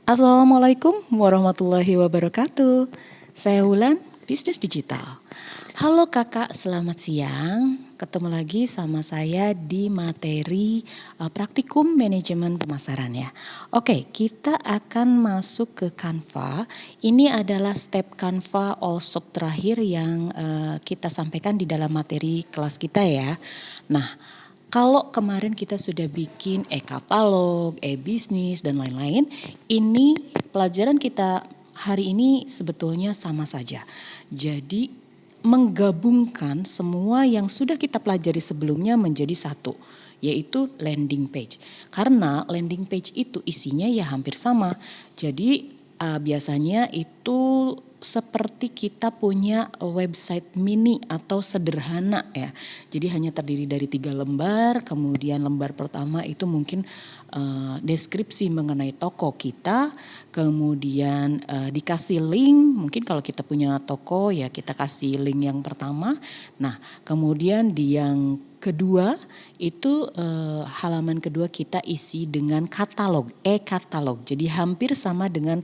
Assalamualaikum warahmatullahi wabarakatuh. Saya Wulan, Bisnis Digital. Halo Kakak, selamat siang. Ketemu lagi sama saya di materi praktikum manajemen pemasaran ya. Oke, kita akan masuk ke Canva. Ini adalah step Canva all shop terakhir yang kita sampaikan di dalam materi kelas kita ya. Nah, kalau kemarin kita sudah bikin e-katalog, e-bisnis, dan lain-lain, ini pelajaran kita hari ini sebetulnya sama saja. Jadi menggabungkan semua yang sudah kita pelajari sebelumnya menjadi satu, yaitu landing page. Karena landing page itu isinya ya hampir sama. Jadi biasanya itu seperti kita punya website mini atau sederhana ya. Jadi hanya terdiri dari 3 lembar, kemudian lembar pertama itu mungkin deskripsi mengenai toko kita, kemudian dikasih link, mungkin kalau kita punya toko ya kita kasih link yang pertama. Nah, kemudian di yang kedua itu halaman kedua kita isi dengan katalog, e-katalog. Jadi hampir sama dengan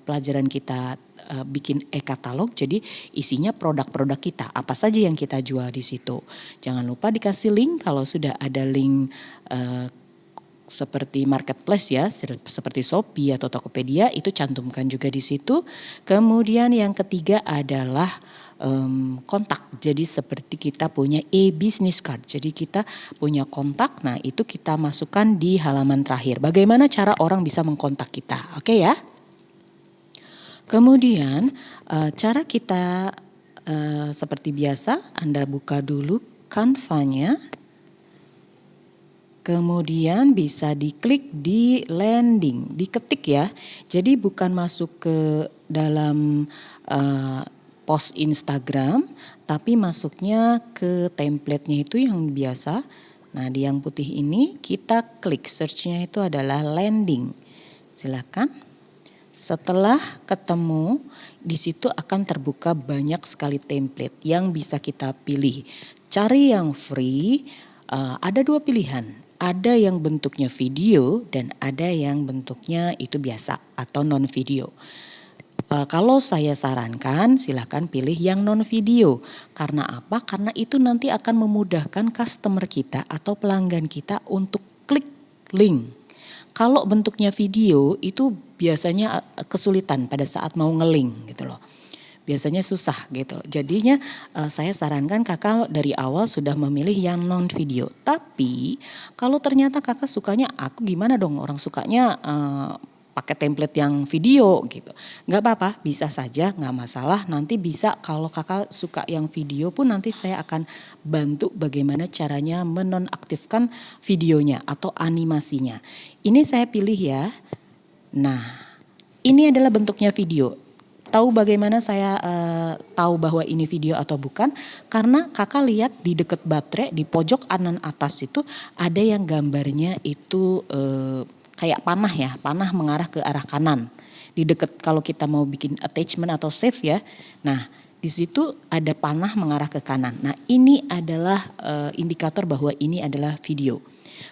pelajaran kita bikin e-katalog, jadi isinya produk-produk kita, apa saja yang kita jual di situ. Jangan lupa dikasih link kalau sudah ada link seperti marketplace ya, seperti Shopee atau Tokopedia, itu cantumkan juga di situ. Kemudian yang ketiga adalah kontak. Jadi seperti kita punya e-business card. Jadi kita punya kontak, nah itu kita masukkan di halaman terakhir. Bagaimana cara orang bisa mengkontak kita, oke ya? Kemudian cara kita seperti biasa, Anda buka dulu Canva-nya. Kemudian bisa diklik di landing, diketik ya. Jadi bukan masuk ke dalam post Instagram, tapi masuknya ke template-nya itu yang biasa. Nah, di yang putih ini kita klik, search-nya itu adalah landing. Silakan. Setelah ketemu, di situ akan terbuka banyak sekali template yang bisa kita pilih. Cari yang free, ada 2 pilihan. Ada yang bentuknya video dan ada yang bentuknya itu biasa atau non video. Kalau saya sarankan silakan pilih yang non video. Karena apa? Karena itu nanti akan memudahkan customer kita atau pelanggan kita untuk klik link. Kalau bentuknya video itu biasanya kesulitan pada saat mau nge-link gitu loh. Biasanya susah gitu. Jadinya saya sarankan Kakak dari awal sudah memilih yang non video. Tapi kalau ternyata Kakak sukanya, aku gimana dong orang sukanya pakai template yang video gitu. Nggak apa-apa, bisa saja, nggak masalah. Nanti bisa kalau Kakak suka yang video pun nanti saya akan bantu bagaimana caranya menonaktifkan videonya atau animasinya. Ini saya pilih ya. Nah, ini adalah bentuknya video. Tahu bagaimana saya tahu bahwa ini video atau bukan? Karena Kakak lihat di dekat baterai di pojok kanan atas itu ada yang gambarnya itu kayak panah ya, panah mengarah ke arah kanan. Di dekat kalau kita mau bikin attachment atau save ya. Nah, di situ ada panah mengarah ke kanan. Nah, ini adalah indikator bahwa ini adalah video.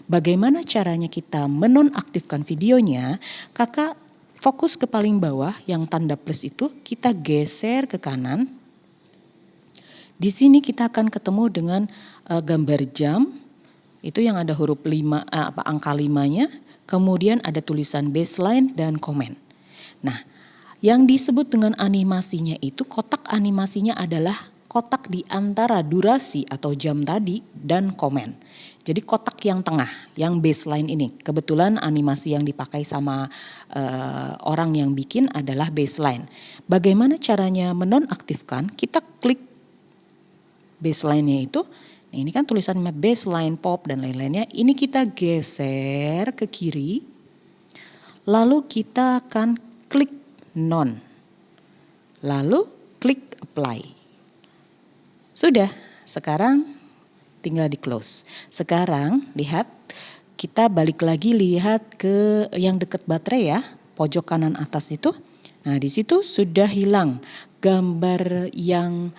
Bagaimana caranya kita menonaktifkan videonya? Kakak fokus ke paling bawah yang tanda plus itu, kita geser ke kanan. Di sini kita akan ketemu dengan gambar jam, itu yang ada huruf 5, angka 5-nya, kemudian ada tulisan baseline dan komen. Nah, yang disebut dengan animasinya itu, kotak animasinya adalah kotak di antara durasi atau jam tadi dan komen. Jadi kotak yang tengah, yang baseline ini. Kebetulan animasi yang dipakai sama orang yang bikin adalah baseline. Bagaimana caranya menonaktifkan? Kita klik baseline-nya itu. Nah, ini kan tulisan baseline, pop dan lain-lainnya. Ini kita geser ke kiri. Lalu kita akan klik non. Lalu klik apply. Sudah, sekarang tinggal di close. Sekarang lihat, kita balik lagi lihat ke yang dekat baterai ya, pojok kanan atas itu. Nah, di situ sudah hilang gambar yang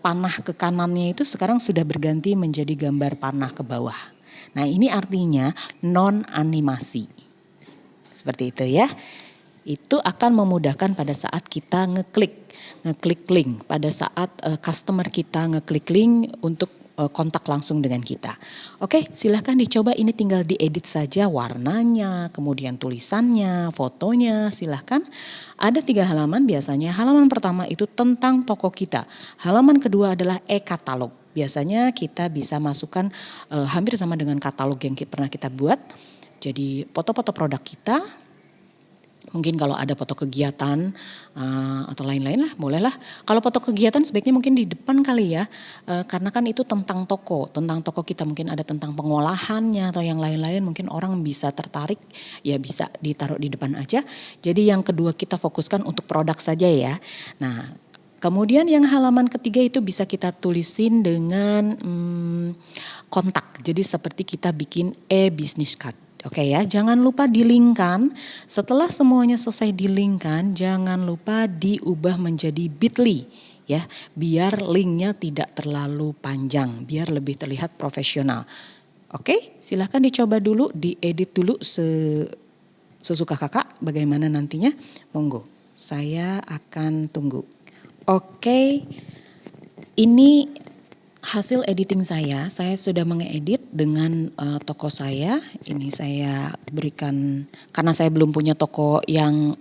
panah ke kanannya itu, sekarang sudah berganti menjadi gambar panah ke bawah. Nah, ini artinya non animasi. seperti itu ya. Itu akan memudahkan pada saat kita ngeklik link, pada saat customer kita ngeklik link untuk kontak langsung dengan kita. Oke, silahkan dicoba, ini tinggal diedit saja warnanya, kemudian tulisannya, fotonya, silahkan. Ada 3 halaman biasanya. Halaman pertama itu tentang toko kita. Halaman kedua adalah e-katalog. Biasanya kita bisa masukkan hampir sama dengan katalog yang pernah kita buat. Jadi foto-foto produk kita, mungkin kalau ada foto kegiatan atau lain-lain lah, bolehlah. Kalau foto kegiatan sebaiknya mungkin di depan kali ya, karena kan itu tentang toko kita, mungkin ada tentang pengolahannya atau yang lain-lain, mungkin orang bisa tertarik, ya bisa ditaruh di depan aja. Jadi yang kedua kita fokuskan untuk produk saja ya. Nah, kemudian yang halaman ketiga itu bisa kita tulisin dengan kontak. Jadi seperti kita bikin e-business card. Oke ya, jangan lupa di-link-kan. Setelah semuanya selesai di-link-kan, jangan lupa diubah menjadi bit.ly ya, biar linknya tidak terlalu panjang, biar lebih terlihat profesional. Oke, silahkan dicoba dulu, diedit dulu sesuka kakak, bagaimana nantinya, monggo. Saya akan tunggu. Oke, ini hasil editing saya sudah mengedit dengan toko saya. Ini saya berikan, karena saya belum punya toko yang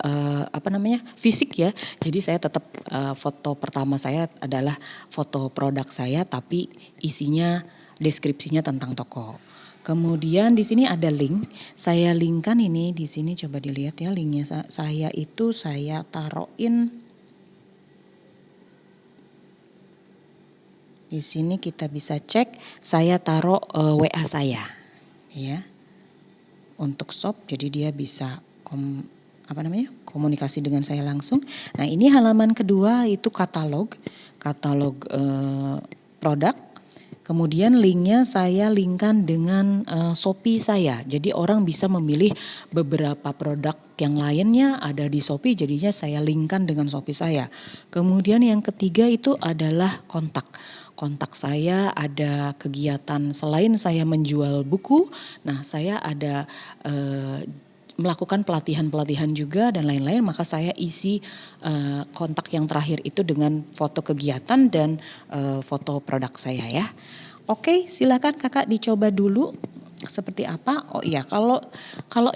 fisik ya. Jadi saya tetap foto pertama saya adalah foto produk saya, tapi isinya deskripsinya tentang toko. Kemudian di sini ada link, saya linkkan ini di sini, coba dilihat ya linknya. Saya taruhin. Di sini kita bisa cek, saya taruh WA saya ya. Untuk shop, jadi dia bisa komunikasi dengan saya langsung. Nah, ini halaman kedua itu katalog produk. Kemudian linknya saya linkkan dengan Shopee saya. Jadi orang bisa memilih beberapa produk yang lainnya ada di Shopee, jadinya saya linkkan dengan Shopee saya. Kemudian yang ketiga itu adalah kontak saya, ada kegiatan selain saya menjual buku. Nah, saya ada melakukan pelatihan juga dan lain-lain, maka saya isi kontak yang terakhir itu dengan foto kegiatan dan foto produk saya ya. Oke, silakan kakak dicoba dulu seperti apa. Oh iya, kalau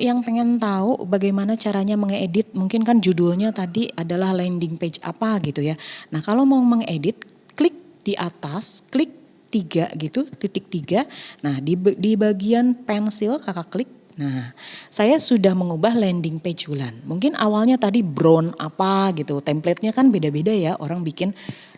yang pengen tahu bagaimana caranya mengedit, mungkin kan judulnya tadi adalah landing page apa gitu ya. Nah, kalau mau mengedit, klik di atas, klik 3 gitu, titik 3. Nah, di bagian pensil kakak klik. Nah, saya sudah mengubah landing page Wulan. Mungkin awalnya tadi brown apa gitu, template-nya kan beda-beda ya, orang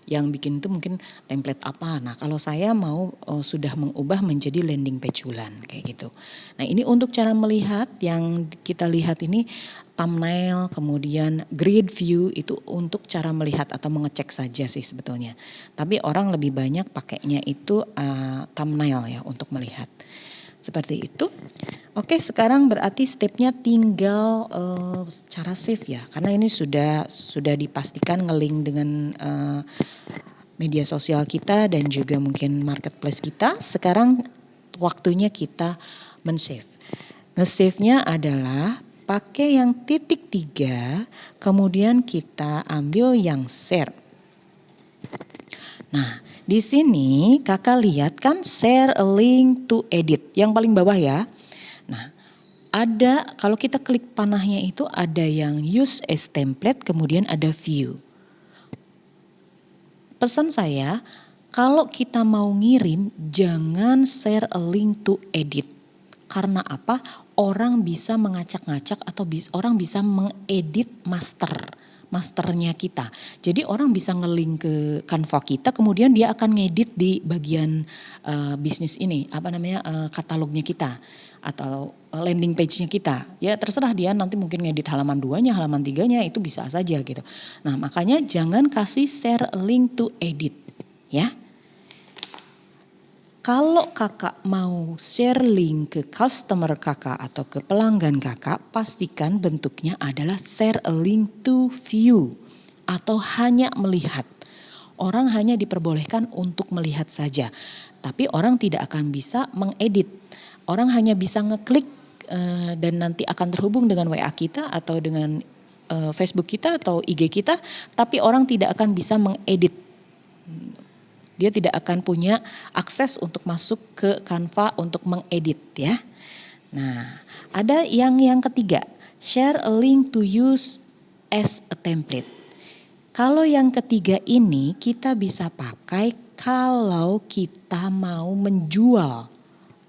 yang bikin itu mungkin template apa. Nah, kalau saya mau sudah mengubah menjadi landing page Wulan kayak gitu. Nah, ini untuk cara melihat, yang kita lihat ini thumbnail, kemudian grid view, itu untuk cara melihat atau mengecek saja sih sebetulnya. Tapi orang lebih banyak pakainya itu thumbnail ya untuk melihat. Seperti itu. Oke, sekarang berarti stepnya tinggal cara save ya, karena ini sudah dipastikan ngelink dengan media sosial kita dan juga mungkin marketplace kita. Sekarang waktunya kita men-save. Nge-save-nya adalah pakai yang titik 3, kemudian kita ambil yang share. Nah, di sini kakak lihat kan share a link to edit, yang paling bawah ya. Nah, ada, kalau kita klik panahnya itu ada yang use as template, kemudian ada view. Pesan saya, kalau kita mau ngirim, jangan share a link to edit. Karena apa? Orang bisa mengacak-ngacak atau orang bisa mengedit masternya kita. Jadi orang bisa ngelink ke Canva kita, kemudian dia akan ngedit di bagian bisnis ini, katalognya kita atau landing page-nya kita. Ya terserah dia nanti mungkin ngedit halaman 2-nya, halaman 3-nya, itu bisa saja gitu. Nah, makanya jangan kasih share link to edit ya. Kalau kakak mau share link ke customer kakak atau ke pelanggan kakak, pastikan bentuknya adalah share a link to view atau hanya melihat. Orang hanya diperbolehkan untuk melihat saja, tapi orang tidak akan bisa mengedit. Orang hanya bisa ngeklik dan nanti akan terhubung dengan WA kita atau dengan Facebook kita atau IG kita, tapi orang tidak akan bisa mengedit. Dia tidak akan punya akses untuk masuk ke Canva untuk mengedit ya. Nah, ada yang ketiga, share a link to use as a template. Kalau yang ketiga ini kita bisa pakai kalau kita mau menjual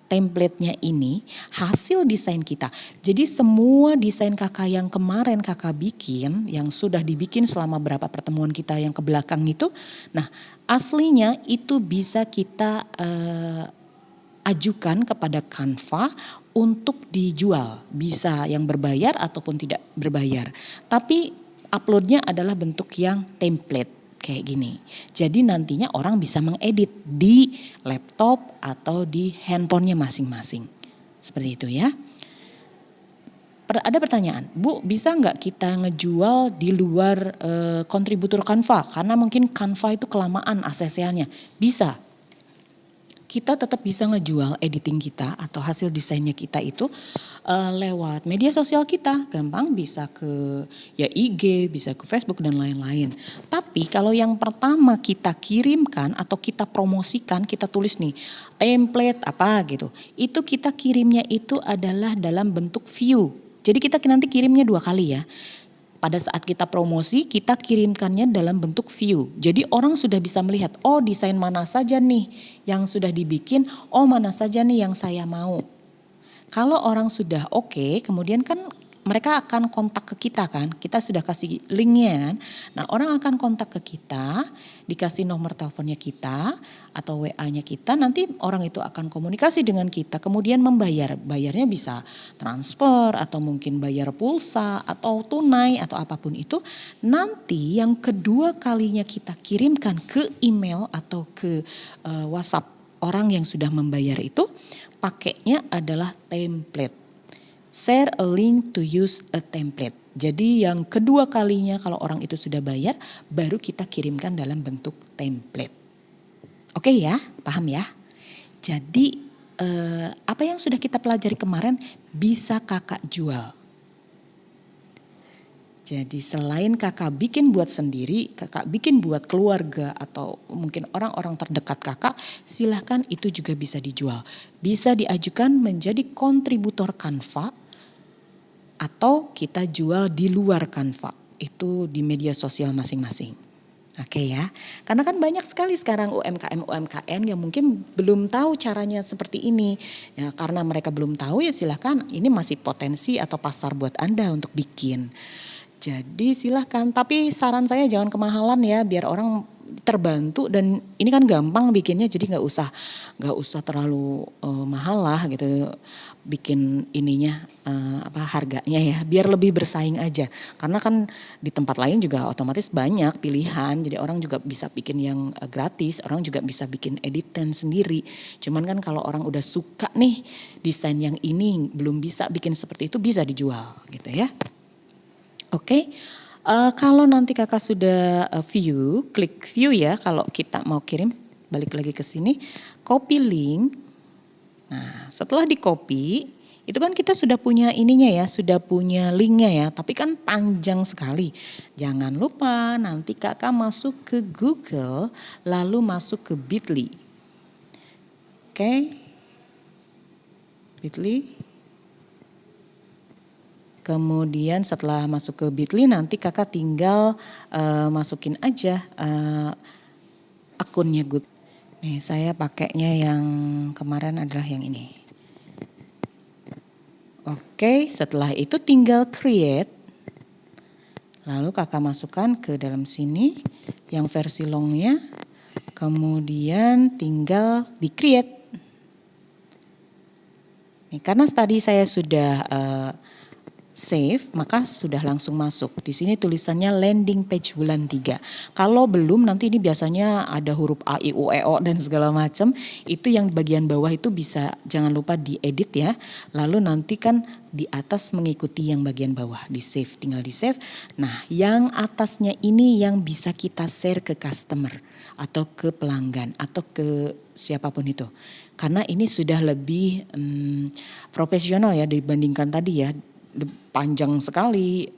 template-nya ini hasil desain kita. Jadi semua desain kakak yang kemarin kakak bikin, yang sudah dibikin selama berapa pertemuan kita yang ke belakang itu, nah aslinya itu bisa kita ajukan kepada Canva untuk dijual. Bisa yang berbayar ataupun tidak berbayar. Tapi uploadnya adalah bentuk yang template kayak gini. Jadi nantinya orang bisa mengedit di laptop atau di handphonenya masing-masing. Seperti itu ya. Ada pertanyaan, Bu, bisa nggak kita ngejual di luar kontributor Canva? Karena mungkin Canva itu kelamaan ACC-nya. Bisa. Kita tetap bisa ngejual editing kita atau hasil desainnya kita itu lewat media sosial kita. Gampang, bisa ke ya IG, bisa ke Facebook dan lain-lain. Tapi kalau yang pertama kita kirimkan atau kita promosikan, kita tulis nih template apa gitu. Itu kita kirimnya itu adalah dalam bentuk view. Jadi kita nanti kirimnya 2 kali ya. Pada saat kita promosi, kita kirimkannya dalam bentuk view. Jadi orang sudah bisa melihat, oh desain mana saja nih yang sudah dibikin, oh mana saja nih yang saya mau. Kalau orang sudah oke, kemudian kan mereka akan kontak ke kita kan, kita sudah kasih linknya kan. Nah orang akan kontak ke kita, dikasih nomor teleponnya kita atau WA-nya kita, nanti orang itu akan komunikasi dengan kita, kemudian membayar. Bayarnya bisa transfer atau mungkin bayar pulsa atau tunai atau apapun itu. Nanti yang kedua kalinya kita kirimkan ke email atau ke WhatsApp orang yang sudah membayar itu, pakainya adalah template. Share a link to use a template. Jadi yang kedua kalinya kalau orang itu sudah bayar, baru kita kirimkan dalam bentuk template. Oke ya, paham ya? Jadi apa yang sudah kita pelajari kemarin bisa kakak jual. Jadi selain kakak bikin buat sendiri, kakak bikin buat keluarga atau mungkin orang-orang terdekat kakak, silahkan itu juga bisa dijual. Bisa diajukan menjadi kontributor Canva atau kita jual di luar Canva. Itu di media sosial masing-masing. Oke ya, karena kan banyak sekali sekarang UMKM yang mungkin belum tahu caranya seperti ini. Ya, karena mereka belum tahu ya silahkan, ini masih potensi atau pasar buat Anda untuk bikin. Jadi silahkan, tapi saran saya jangan kemahalan ya, biar orang terbantu dan ini kan gampang bikinnya, jadi nggak usah terlalu mahal lah gitu bikin ininya harganya ya, biar lebih bersaing aja. Karena kan di tempat lain juga otomatis banyak pilihan, jadi orang juga bisa bikin yang gratis, orang juga bisa bikin editan sendiri. Cuman kan kalau orang udah suka nih desain yang ini belum bisa bikin seperti itu, bisa dijual gitu ya. Oke, kalau nanti kakak sudah view, klik view ya kalau kita mau kirim, balik lagi ke sini, copy link. Nah setelah di copy, itu kan kita sudah punya ininya ya, sudah punya linknya ya, tapi kan panjang sekali. Jangan lupa nanti kakak masuk ke Google, lalu masuk ke Bitly. Oke, Bitly. Kemudian setelah masuk ke Bitly nanti kakak tinggal masukin aja akunnya Good. Nih saya pakainya yang kemarin adalah yang ini. Oke, setelah itu tinggal create. Lalu kakak masukkan ke dalam sini yang versi longnya. Kemudian tinggal di create. Nih, karena tadi saya sudah save, maka sudah langsung masuk. Di sini tulisannya landing page bulan 3. Kalau belum nanti ini biasanya ada huruf A, I, U, E, O dan segala macam. Itu yang bagian bawah itu bisa jangan lupa diedit ya. Lalu nanti kan di atas mengikuti yang bagian bawah, di save, tinggal di save. Nah, yang atasnya ini yang bisa kita share ke customer atau ke pelanggan atau ke siapapun itu. karena ini sudah lebih profesional ya dibandingkan tadi ya, panjang sekali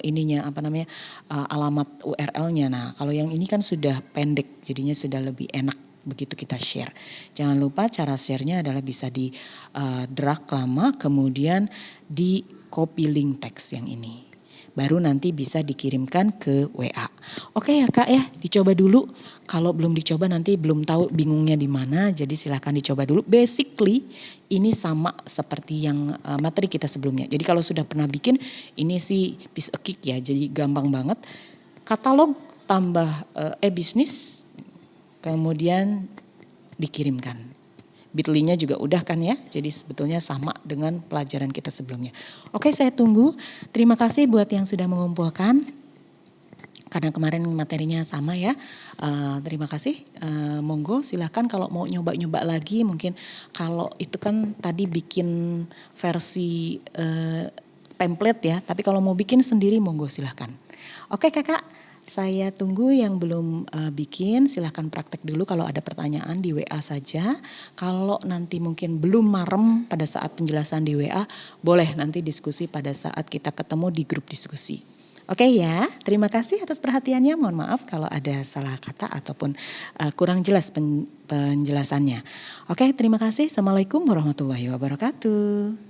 ininya apa namanya alamat URL-nya. Nah, kalau yang ini kan sudah pendek, jadinya sudah lebih enak begitu kita share. Jangan lupa cara share-nya adalah bisa di drag lama, kemudian di copy link teks yang ini. Baru nanti bisa dikirimkan ke WA. Oke ya Kak ya, dicoba dulu. Kalau belum dicoba nanti belum tahu bingungnya di mana, jadi silakan dicoba dulu. Basically ini sama seperti yang materi kita sebelumnya. Jadi kalau sudah pernah bikin, ini sih piece of cake ya, jadi gampang banget. Katalog tambah e-bisnis, kemudian dikirimkan. Bitly-nya juga udah kan ya, jadi sebetulnya sama dengan pelajaran kita sebelumnya. Oke, saya tunggu. Terima kasih buat yang sudah mengumpulkan. Karena kemarin materinya sama ya. Terima kasih. Monggo silahkan kalau mau nyoba-nyoba lagi, mungkin kalau itu kan tadi bikin versi template ya, tapi kalau mau bikin sendiri monggo silahkan. Oke Kakak, saya tunggu yang belum bikin, silahkan praktek dulu kalau ada pertanyaan di WA saja. Kalau nanti mungkin belum marem pada saat penjelasan di WA, boleh nanti diskusi pada saat kita ketemu di grup diskusi. Oke ya, terima kasih atas perhatiannya. Mohon maaf kalau ada salah kata ataupun kurang jelas penjelasannya. Oke, terima kasih. Assalamualaikum warahmatullahi wabarakatuh.